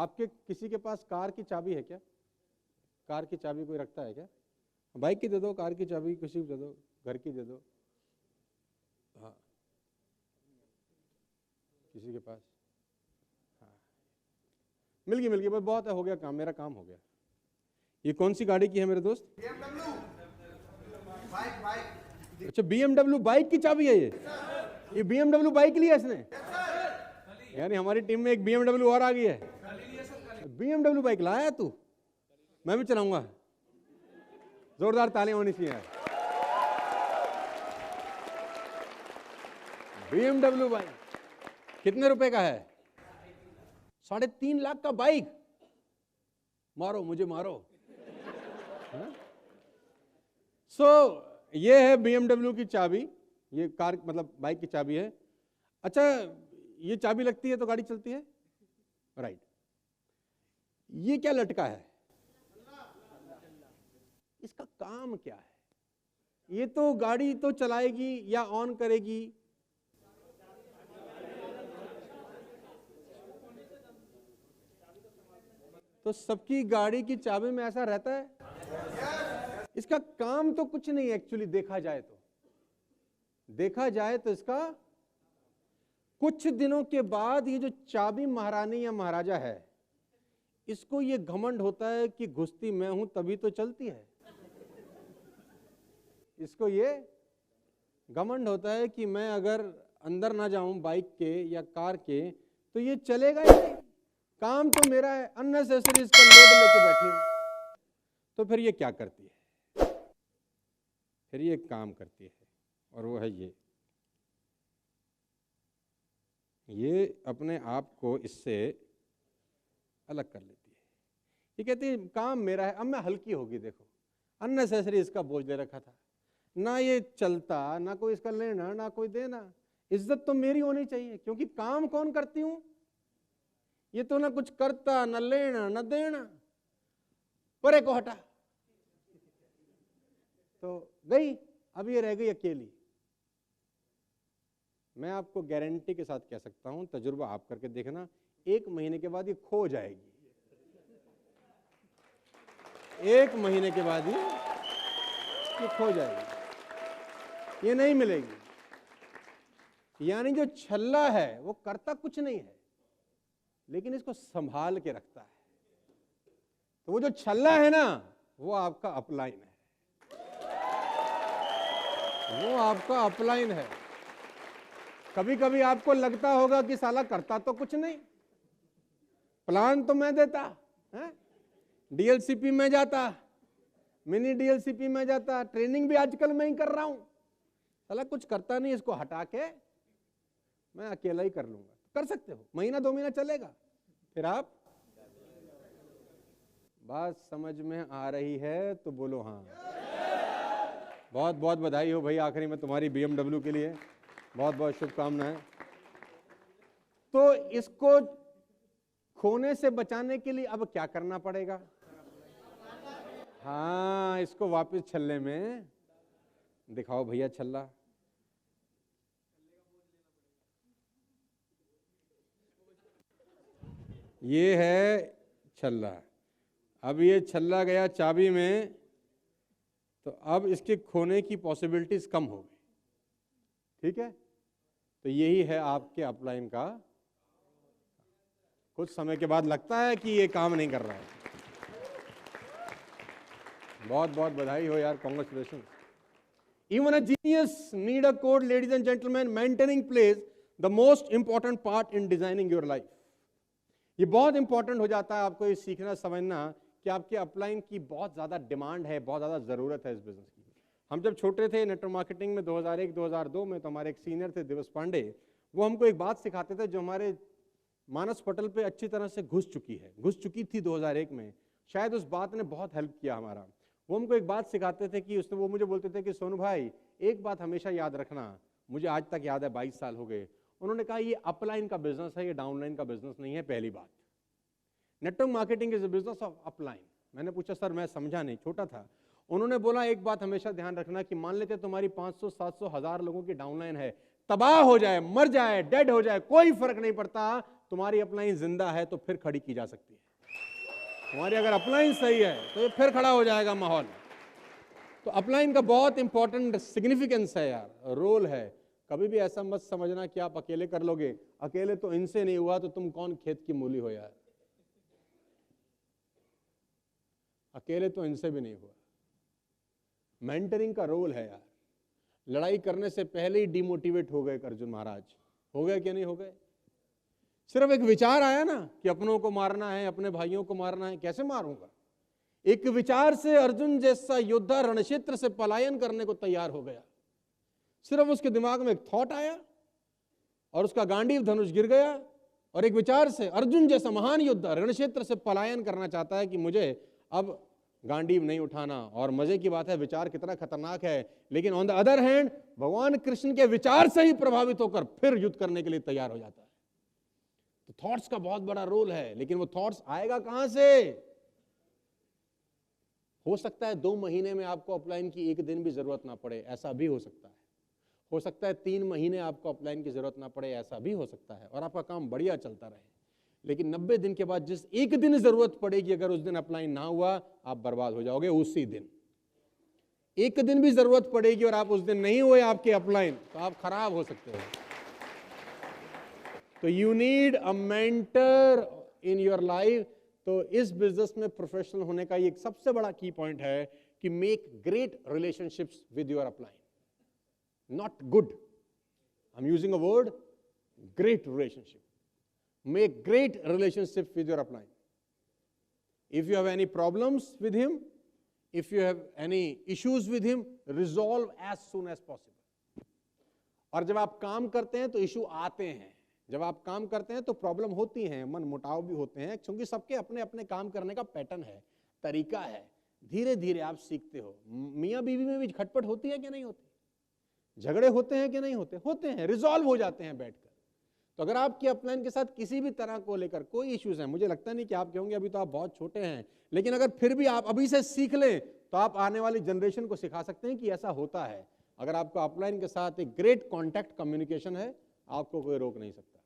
आपके किसी के पास कार की चाबी है क्या? कार की चाबी कोई रखता है क्या? बाइक की दे दो, कार की चाबी किसी को दे दो, घर की दे दो। हाँ, किसी के पास? हाँ, मिल गई भाई, बहुत है, हो गया काम, मेरा काम हो गया। ये कौन सी गाड़ी की है मेरे दोस्त? अच्छा, BMW बाइक की चाबी है ये BMW बाइक ली है इसने? यानी हमारी टीम में एक BMW और आ गई है। BMW बाइक लाया तू? मैं भी चलाऊंगा। जोरदार तालियां होनी चाहिए। BMW बाइक कितने रुपए का है? 3.5 लाख का बाइक। मारो मुझे, मारो। ये है BMW की चाबी, ये कार मतलब बाइक की चाबी है। अच्छा, ये चाबी लगती है तो गाड़ी चलती है, राइट। ये क्या लटका है? इसका काम क्या है? ये तो गाड़ी तो चलाएगी या ऑन करेगी? तो सबकी गाड़ी की चाबी में ऐसा रहता है? इसका काम तो कुछ नहीं एक्चुअली, देखा जाए तो इसका कुछ दिनों के बाद ये जो चाबी महारानी या महाराजा है, इसको ये घमंड होता है कि घुसती मैं हूं तभी तो चलती है। इसको ये घमंड होता है कि मैं अगर अंदर ना जाऊं बाइक के या कार के तो ये चलेगा ही नहीं। काम तो मेरा है, अननेसेसरी इसका लोड लेके बैठी हूं। तो फिर ये क्या करती है? फिर ये काम करती है, और वो है ये अपने आप को इससे अलग कर लेती है। ये कहती है काम मेरा है, अब मैं हल्की होगी। देखो, अननेसेसरी इसका बोझ दे रखा था, ना ये चलता, ना कोई इसका लेना ना कोई देना। इज्जत तो मेरी होनी चाहिए, क्योंकि काम कौन करती हूं? ये तो ना कुछ करता, ना लेना ना देना। परे को हटा तो गई, अब ये रह गई अकेली। मैं आपको गारंटी के साथ कह सकता हूं, तजुर्बा आप करके देखना, 1 महीने के बाद ये खो जाएगी। 1 महीने के बाद ये खो जाएगी, ये नहीं मिलेगी। यानी जो छल्ला है वो करता कुछ नहीं है, लेकिन इसको संभाल के रखता है। तो वो जो छल्ला है ना, वो आपका अपलाइन है, वो आपका अपलाइन है। कभी कभी आपको लगता होगा कि साला करता तो कुछ नहीं, प्लान तो मैं देता है, डीएलसीपी में जाता, मिनी डीएलसीपी में जाता, ट्रेनिंग भी आजकल मैं ही कर रहा हूं, साला कुछ करता नहीं। इसको हटा के मैं अकेला ही कर लूंगा। कर सकते हो, महीना 2 महीना चलेगा, फिर आप बात समझ में आ रही है तो बोलो हाँ। बहुत बहुत बधाई हो भाई, आखिरी में तुम्हारी BMW के लिए बहुत बहुत शुभकामनाएं। तो इसको खोने से बचाने के लिए अब क्या करना पड़ेगा? हाँ, इसको वापस छल्ले में दिखाओ भैया, छल्ला। ये है छल्ला। अब ये छल्ला गया चाबी में, तो अब इसके खोने की पॉसिबिलिटीज कम हो गई। ठीक है, तो यही है आपके अपलाइन का। कुछ समय के बाद लगता है कि ये काम नहीं कर रहा है। बहुत बहुत बधाई हो यार, congratulation. Even a genius need a code, ladies and gentleman, maintaining plays the most important part in designing your life. ये बहुत इंपॉर्टेंट हो जाता है आपको ये सीखना समझना कि आपके अपलाइन की बहुत ज्यादा डिमांड है, बहुत ज्यादा जरूरत है इस बिजनेस की। हम जब छोटे थे नेटवर्क मार्केटिंग में 2001-2002 में, तो हमारे एक सीनियर थे दिवस पांडे, वो हमको एक बात सिखाते थे जो हमारे मानस पटल पे अच्छी तरह से घुस चुकी थी 2001 में। शायद उस बात ने बहुत हेल्प किया हमारा। वो हमको एक बात सिखाते थे कि वो मुझे बोलते थे कि सोनू भाई, एक बात हमेशा याद रखना, मुझे आज तक याद है, 22 साल हो गए। उन्होंने कहा ये अपलाइन का बिजनेस है, ये डाउनलाइन का बिजनेस नहीं है। पहली बात, network marketing is a business of upline. मैंने पूछा सर, मैं समझा नहीं, छोटा था। उन्होंने बोला एक बात हमेशा ध्यान रखना कि मान लेते तुम्हारी 500, 700, 1000 लोगों की डाउनलाइन है, तबाह हो जाए, मर जाए, डेड हो जाए, कोई फर्क नहीं पड़ता, तुम्हारी अपलाइन जिंदा है तो फिर खड़ी की जा सकती है। तुम्हारी अगर अपलाइन सही है तो ये फिर खड़ा हो जाएगा माहौल। तो अपलाइन का बहुत इंपॉर्टेंट सिग्निफिकेंस है यार, रोल है। कभी भी ऐसा मत समझना कि आप अकेले कर लोगे, अकेले तो इनसे नहीं हुआ तो तुम कौन खेत की मूली हो यार, अकेले तो इनसे भी नहीं हुआ। मेंटरिंग का रोल है यार। लड़ाई करने से पहले ही डिमोटिवेट हो गए अर्जुन महाराज, हो गए कि नहीं हो गए? सिर्फ एक विचार आया ना कि अपनों को मारना है, अपने भाइयों को मारना है, कैसे मारूंगा? एक विचार से अर्जुन जैसा योद्धा रणक्षेत्र से पलायन करने को तैयार हो गया। सिर्फ उसके दिमाग में एक थॉट आया और उसका गांडीव धनुष गिर गया, और एक विचार से अर्जुन जैसा महान योद्धा रणक्षेत्र से पलायन करना चाहता है कि मुझे अब गांडीव नहीं उठाना। और मजे की बात है, विचार कितना खतरनाक है, लेकिन ऑन द अदर हैंड भगवान कृष्ण के विचार से ही प्रभावित होकर फिर युद्ध करने के लिए तैयार हो जाता है। तो थॉट्स का बहुत बड़ा रोल है, लेकिन वो थॉट्स आएगा कहां से? हो सकता है 2 महीने में आपको अपलाइन की 1 दिन भी जरूरत ना पड़े, ऐसा भी हो सकता है। हो सकता है 3 महीने आपको अपलाइन की जरूरत ना पड़े, ऐसा भी हो सकता है, और आपका काम बढ़िया चलता रहे। लेकिन 90 दिन के बाद जिस 1 दिन जरूरत पड़ेगी, अगर उस दिन अपलाइन ना हुआ, आप बर्बाद हो जाओगे उसी दिन। 1 दिन भी जरूरत पड़ेगी और आप उस दिन नहीं हुए आपके अपलाइन, तो आप खराब हो सकते हो। तो you need a mentor in your life. तो इस बिजनेस में प्रोफेशनल होने का एक सबसे बड़ा की पॉइंट है कि make great relationships with your upline, not good, I am using a word, great relationship. Make great relationship with your upline. If you have any problems with him, if you have any issues with him, resolve as soon as possible. और जब आप काम करते हैं तो issue आते हैं, जब आप काम करते हैं तो प्रॉब्लम होती हैं, मन मुटाव भी होते हैं, क्योंकि सबके अपने अपने काम करने का पैटर्न है, तरीका है। धीरे धीरे आप सीखते हो। मियाँ बीवी में भी खटपट होती है कि नहीं होती? झगड़े होते हैं कि नहीं होते? होते हैं, रिजॉल्व हो जाते हैं बैठकर। तो अगर आपके अपलाइन के साथ किसी भी तरह को लेकर कोई इश्यूज है, मुझे लगता नहीं कि आप कहोगे अभी तो आप बहुत छोटे हैं, लेकिन अगर फिर भी आप अभी से सीख लें तो आप आने वाली जनरेशन को सिखा सकते हैं कि ऐसा होता है। अगर आपका अपलाइन के साथ एक ग्रेट कॉन्टैक्ट कम्युनिकेशन है, आपको कोई रोक नहीं सकता।